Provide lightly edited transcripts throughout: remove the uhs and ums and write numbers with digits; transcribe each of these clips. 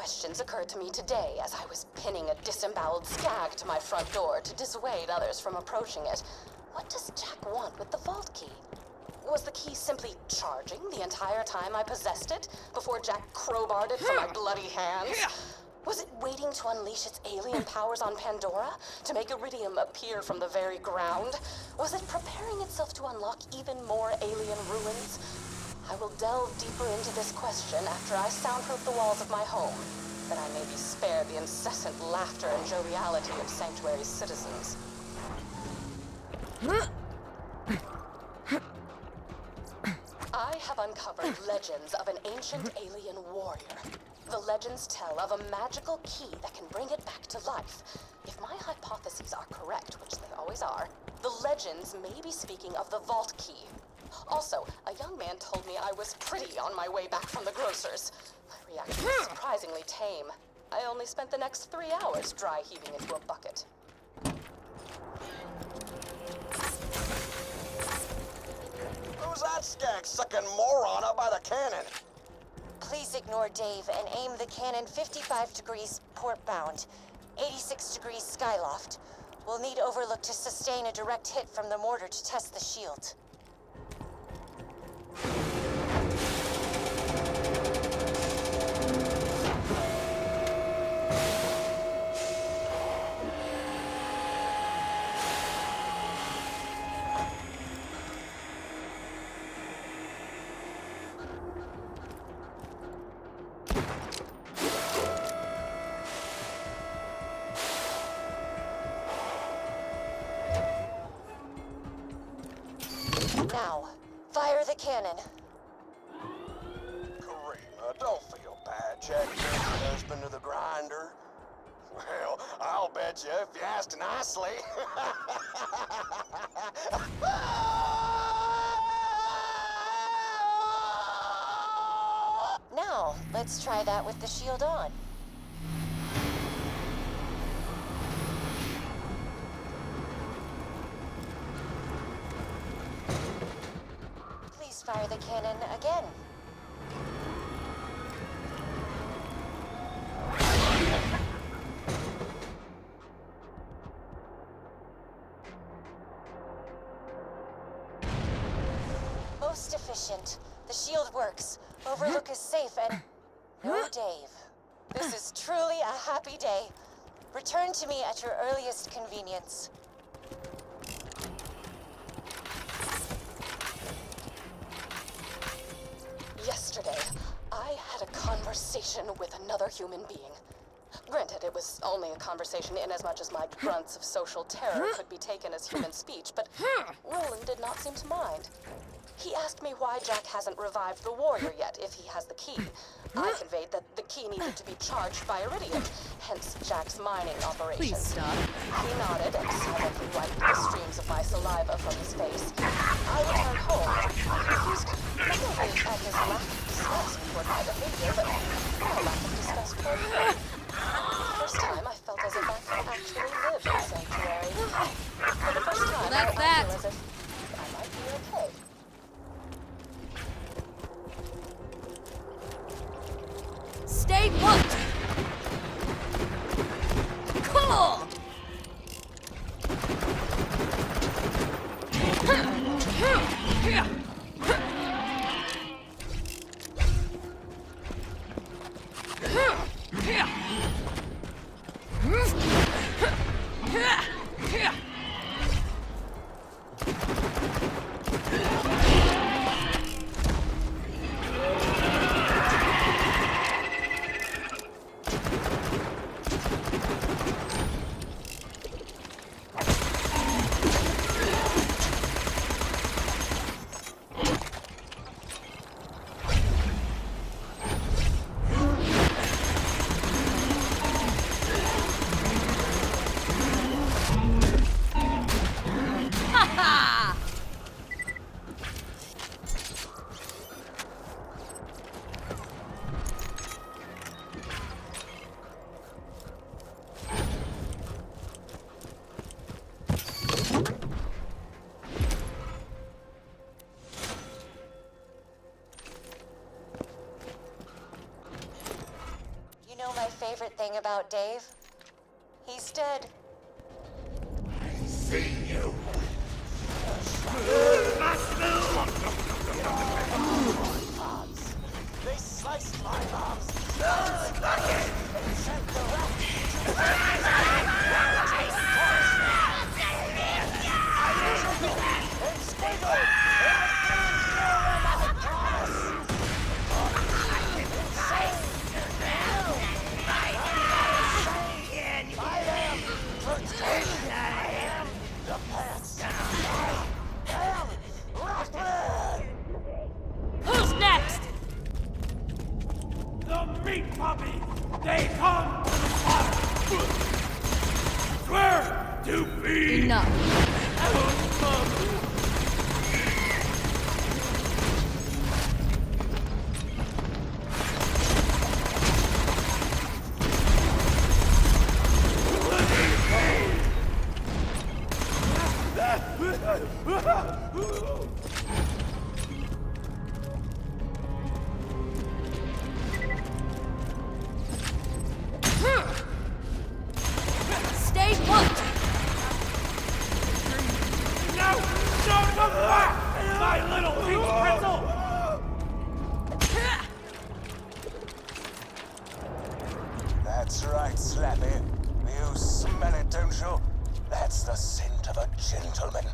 questions occurred to me today as I was pinning a disemboweled skag to my front door to dissuade others from approaching it. What does Jack want with the vault key? Was the key simply charging the entire time I possessed it before Jack crowbarred it from my bloody hands? Was it waiting to unleash its alien powers on Pandora to make Iridium appear from the very ground? Was it preparing itself to unlock even more alien ruins? I will delve deeper into this question after I soundproof the walls of my home, that I may be spared the incessant laughter and joviality of Sanctuary's citizens. I have uncovered legends of an ancient alien warrior. The legends tell of a magical key that can bring it back to life. If my hypotheses are correct, which they always are, the legends may be speaking of the vault key. Also, a young man told me I was pretty on my way back from the grocer's. My reaction was surprisingly tame. I only spent the next 3 hours dry heaving into a bucket. Who's that skag sucking moron up by the cannon? Please ignore Dave and aim the cannon 55 degrees port-bound, 86 degrees skyloft. We'll need Overlook to sustain a direct hit from the mortar to test the shield. Now, fire the cannon. Karima, don't feel bad. Jack is your husband to the grinder. Well, I'll bet you if you asked nicely. Now, let's try that with the shield on. Please fire the cannon again. Most efficient. The shield works. Overlook is safe and... no Dave. This is truly a happy day. Return to me at your earliest convenience. Yesterday, I had a conversation with another human being. Granted, it was only a conversation inasmuch as my grunts of social terror could be taken as human speech, but Roland did not seem to mind. He asked me why Jack hasn't revived the warrior yet, if he has the key. I conveyed that the key needed to be charged by Iridium, hence Jack's mining operation. Please stop. He nodded and silently wiped the streams of my saliva from his face. I returned home, confused not only at his lack of disgust toward my behavior, but a lack of disgust toward him. For the first time, I felt as if I could actually live in Sanctuary. For the first time, That's I that. feel as if I might be okay. Stay put! Cool! favorite thing about Dave? He's dead. See you. They sliced my arms. And sent the Who's next? The meat puppy! They come to slaughter! Swear to be... Enough. Stay put! No! No, come back! My little pink pretzel! That's right, Slappy. You smell it, don't you? That's the scent of a gentleman.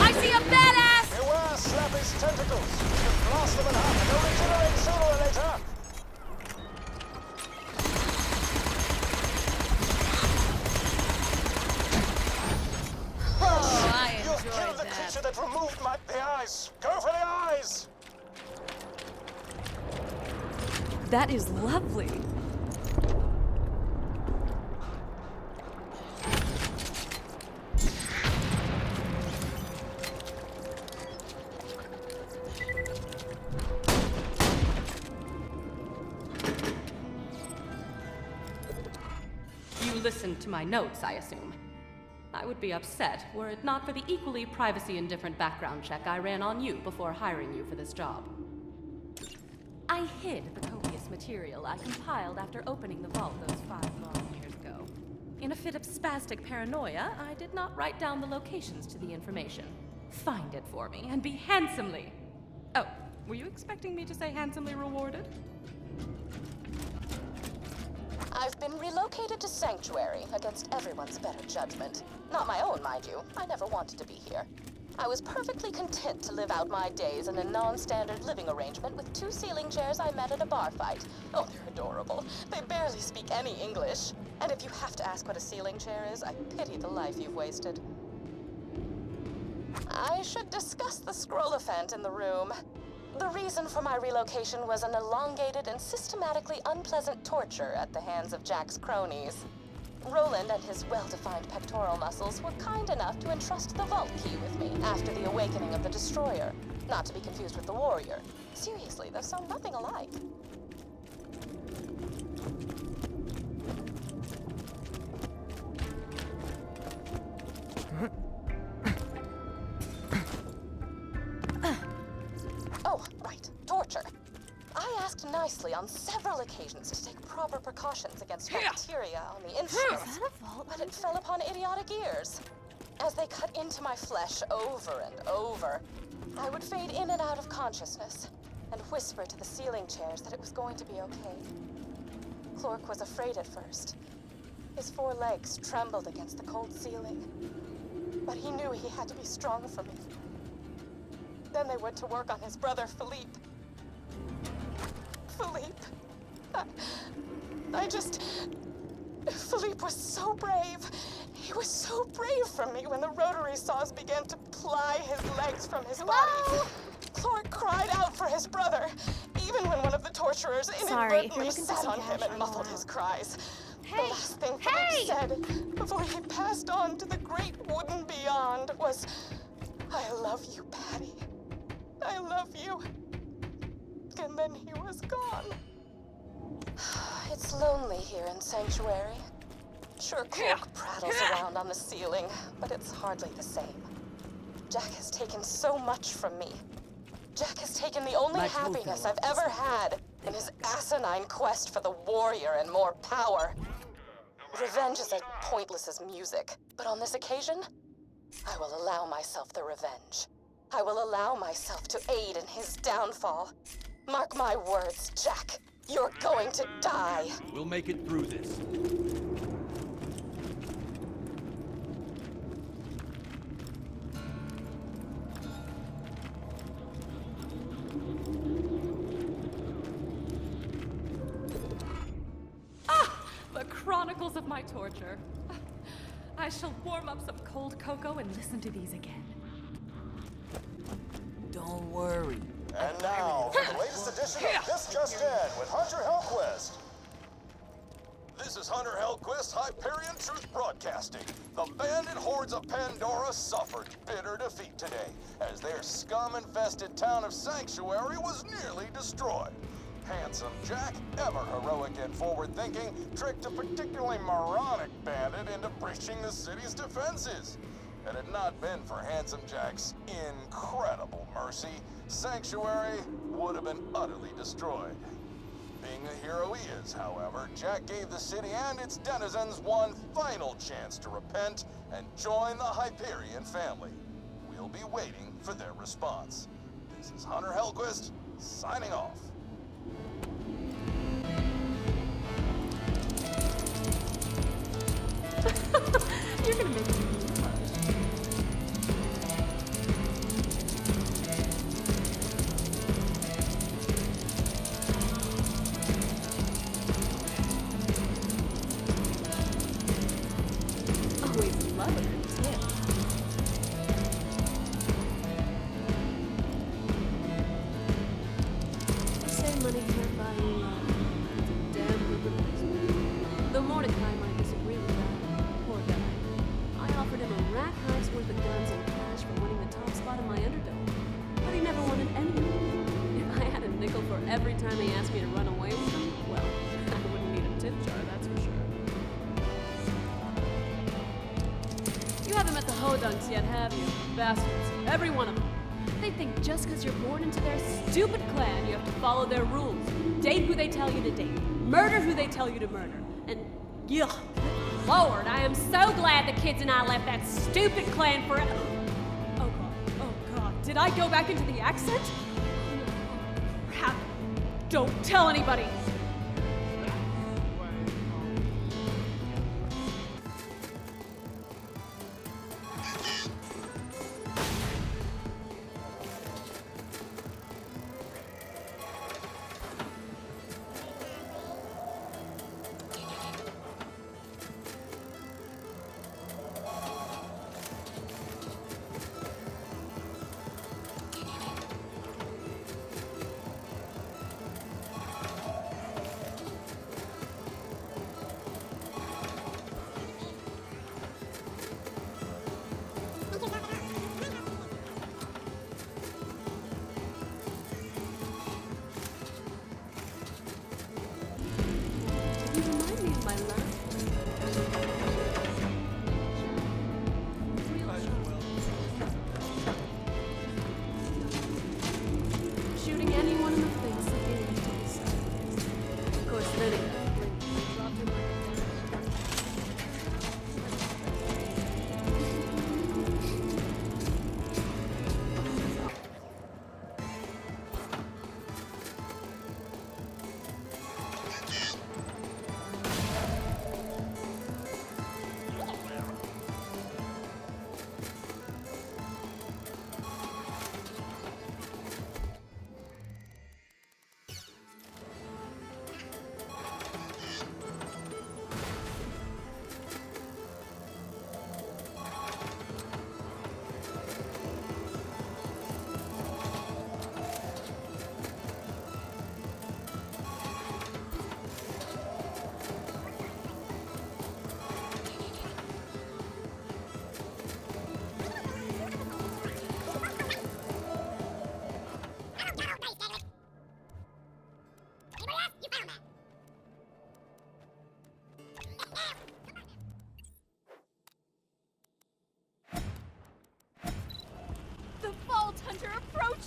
I see a badass! Beware Slappy's tentacles. You've lost them in half. They'll regenerate sooner or later. Oh, I You've enjoyed killed the that. creature that removed the eyes. Go for the eyes. That is lovely. You listened to my notes, I assume. I would be upset were it not for the equally privacy-indifferent background check I ran on you before hiring you for this job. I hid the copious material I compiled after opening the vault those 5 long years ago. In a fit of spastic paranoia, I did not write down the locations to the information. Find it for me and be handsomely... Oh, were you expecting me to say handsomely rewarded? I've been relocated to Sanctuary against everyone's better judgment. Not my own, mind you. I never wanted to be here. I was perfectly content to live out my days in a non-standard living arrangement with 2 ceiling chairs I met at a bar fight. Oh, they're adorable. They barely speak any English. And if you have to ask what a ceiling chair is, I pity the life you've wasted. I should discuss the scroll-ophant in the room. The reason for my relocation was an elongated and systematically unpleasant torture at the hands of Jack's cronies. Roland and his well-defined pectoral muscles were kind enough to entrust the vault key with me after the awakening of the Destroyer. Not to be confused with the Warrior. Seriously, they sound nothing alike. Oh, right. Torture. I asked nicely on several occasions to take proper precautions against bacteria on the instruments, but it fell upon idiotic ears. As they cut into my flesh over and over, I would fade in and out of consciousness and whisper to the ceiling chairs that it was going to be okay. Clork was afraid at first. His 4 legs trembled against the cold ceiling, but he knew he had to be strong for me. Then they went to work on his brother, Philippe. Philippe was so brave. He was so brave for me when the rotary saws began to ply his legs from his body. Clork cried out for his brother, even when one of the torturers inadvertently sat on him and muffled his cries. The last thing Philippe said before he passed on to the great wooden beyond was, "I love you, Patty. I love you." And then he was gone. It's lonely here in Sanctuary. Sure, Cloak prattles around on the ceiling, but it's hardly the same. Jack has taken so much from me. Jack has taken the only happiness I've ever had in his asinine quest for the warrior and more power. Revenge is as pointless as music, but on this occasion, I will allow myself the revenge. I will allow myself to aid in his downfall. Mark my words, Jack. You're going to die. We'll make it through this. The chronicles of my torture. I shall warm up some cold cocoa and listen to these again. Don't worry. And now, for the latest edition of This Just In with Hunter Hellquist. This is Hunter Hellquist, Hyperion Truth Broadcasting. The bandit hordes of Pandora suffered bitter defeat today, as their scum-infested town of Sanctuary was nearly destroyed. Handsome Jack, ever heroic and forward-thinking, tricked a particularly moronic bandit into breaching the city's defenses. Had it not been for Handsome Jack's incredible mercy, Sanctuary would have been utterly destroyed. Being the hero he is, however, Jack gave the city and its denizens one final chance to repent and join the Hyperion family. We'll be waiting for their response. This is Hunter Hellquist, signing off. You're gonna make me always love a good tip. They say money can't buy you love. Damn good replacement. Though Mordecai might disagree with that. Poor guy. I offered him a rack hide's worth of guns and cash for winning the top spot in my Underdome. But he never wanted any of it. If I had a nickel for every time he asked me to run away with him, well, I wouldn't need a tip jar, that's for sure. You haven't met the Hodunks yet, have you? Bastards. Every one of them. They think just because you're born into their stupid clan, you have to follow their rules. Date who they tell you to date. Murder who they tell you to murder. And, ugh, Lord, I am so glad the kids and I left that stupid clan for... Oh God, did I go back into the accent? Oh, crap. Don't tell anybody.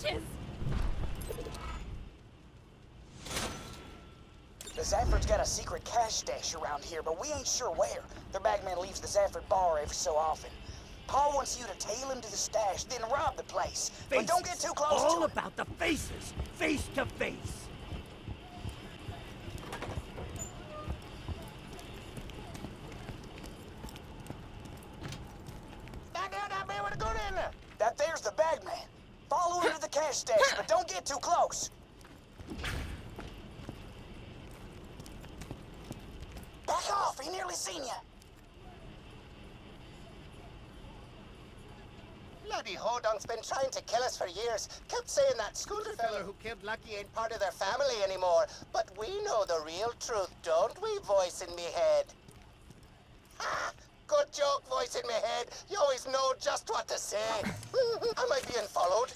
bitches! The Zafford's got a secret cash stash around here, but we ain't sure where. Their bagman leaves the Zafford bar every so often. Paul wants you to tail him to the stash, then rob the place. But don't get too close to All it. about the faces, face to face. That there's the bagman. Follow him to the cash stash, but don't get too close. Back off, he nearly seen you. Bloody Hodunk's been trying to kill us for years. Kept saying that Scooter fella who killed Lucky ain't part of their family anymore. But we know the real truth, don't we, voice in me head? Ha! Good joke, voice in me head. You always know just what to say. Am I being followed?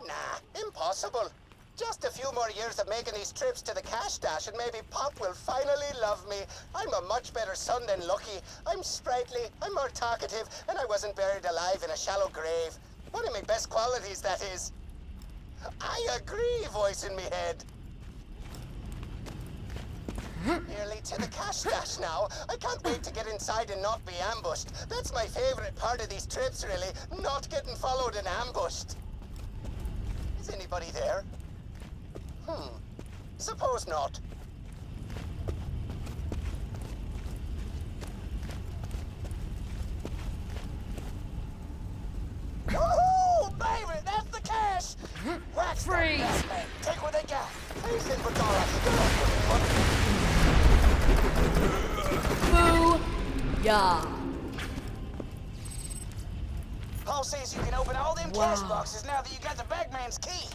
Nah, impossible. Just a few more years of making these trips to the cash stash and maybe Pop will finally love me. I'm a much better son than Lucky. I'm sprightly, I'm more talkative, and I wasn't buried alive in a shallow grave. One of my best qualities, that is. I agree, voice in me head. Nearly to the cash stash now. I can't wait to get inside and not be ambushed. That's my favorite part of these trips, really. Not getting followed and ambushed. Is anybody there? Suppose not. Woohoo! Baby, that's the cash! Wax Freeze! that, take what they got. Please in for Dora. Boo-yah. Paul says you can open all them cash boxes now that you got the bagman's key.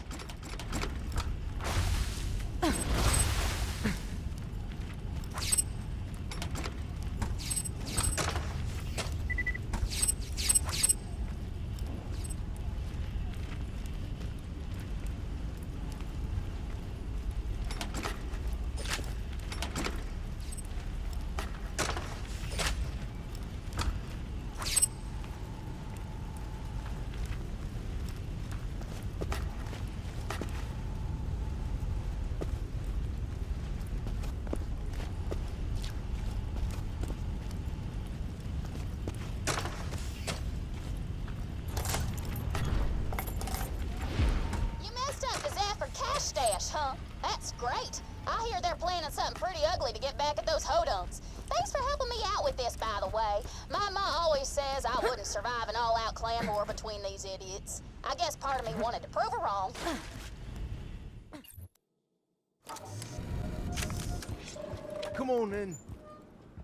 Huh? That's great. I hear they're planning something pretty ugly to get back at those Hodunks. Thanks for helping me out with this, by the way. My ma always says I wouldn't survive an all-out clan war between these idiots. I guess part of me wanted to prove her wrong. Come on in.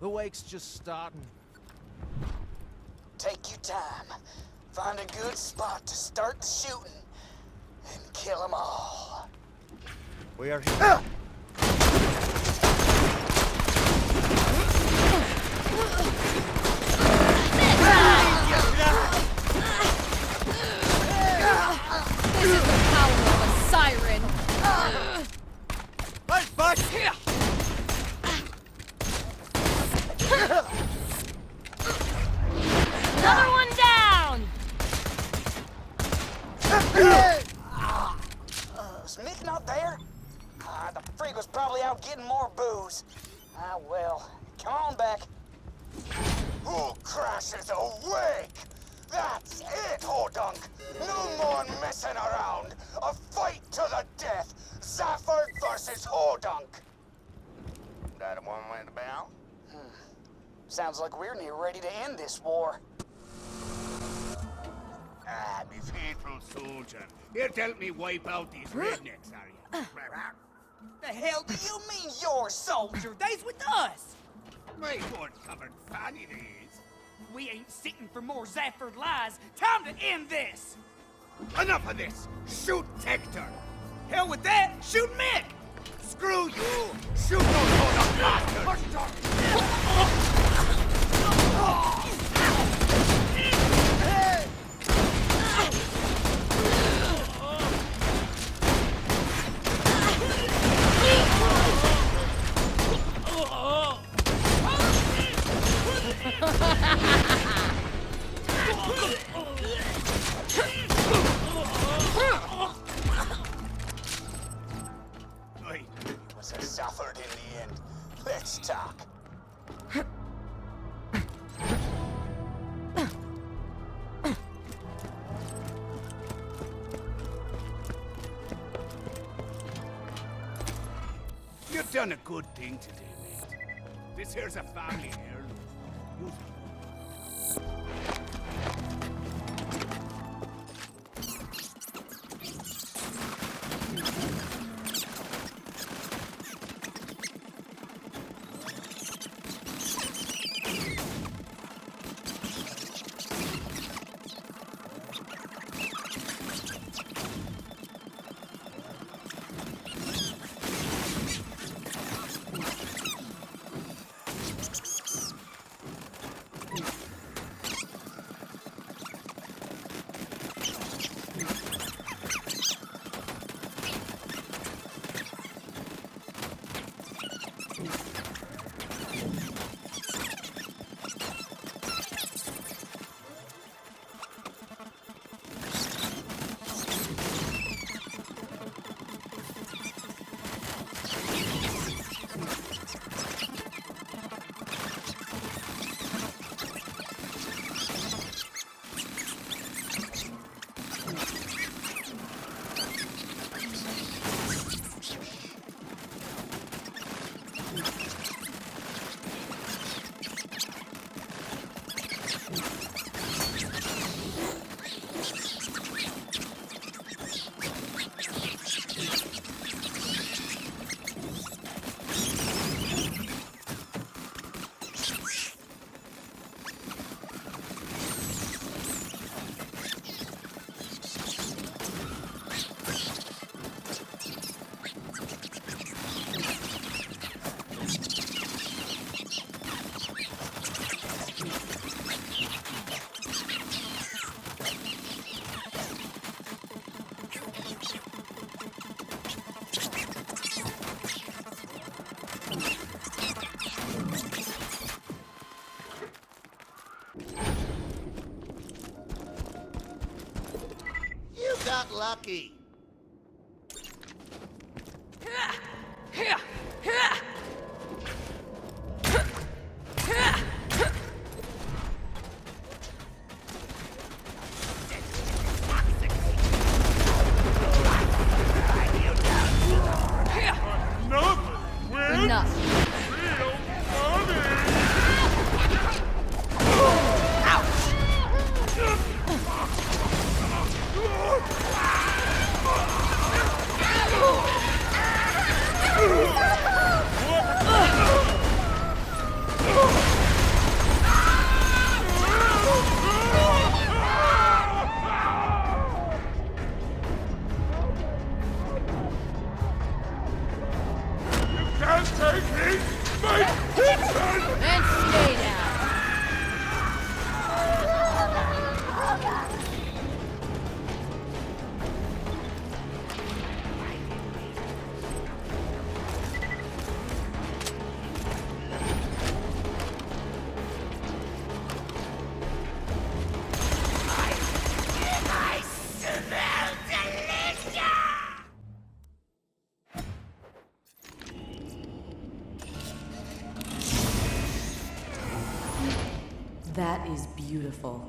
The wake's just starting. Take your time. Find a good spot to start the shooting. And kill them all. We are here. This is the power of a siren. Hey, fuck! Another one down! Smith not there? The freak was probably out getting more booze. Ah, well. Come on back. Who crashes awake? That's it, Hodunk. No more messing around. A fight to the death. Zafford versus Hodunk. That one went about? Sounds like we're near ready to end this war. Ah, me faithful soldier. Here to help me wipe out these rednecks, are you? The hell do you mean, your soldier? They's with us. My wood-covered fanny days. We ain't sitting for more Zafford lies. Time to end this! Enough of this! Shoot Hector! Hell with that! Shoot Mick! Screw you! Shoot those Hodunk bastards! You've done a good thing today, mate. This here's a family heirloom. Use it. You got lucky. Enough. And stay down. That is beautiful.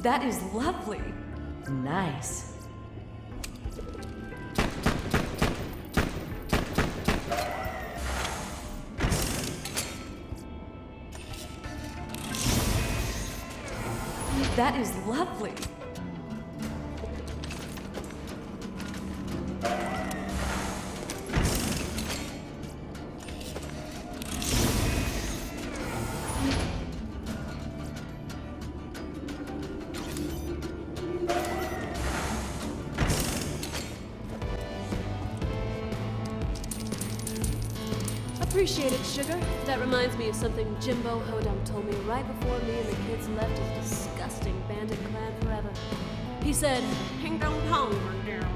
That is lovely. Nice. That is lovely. Appreciate it, sugar. That reminds me of something Jimbo Hodum told me right before me and the kids left his disgusting bandit clan forever. He said, "Ping dong pong, girl.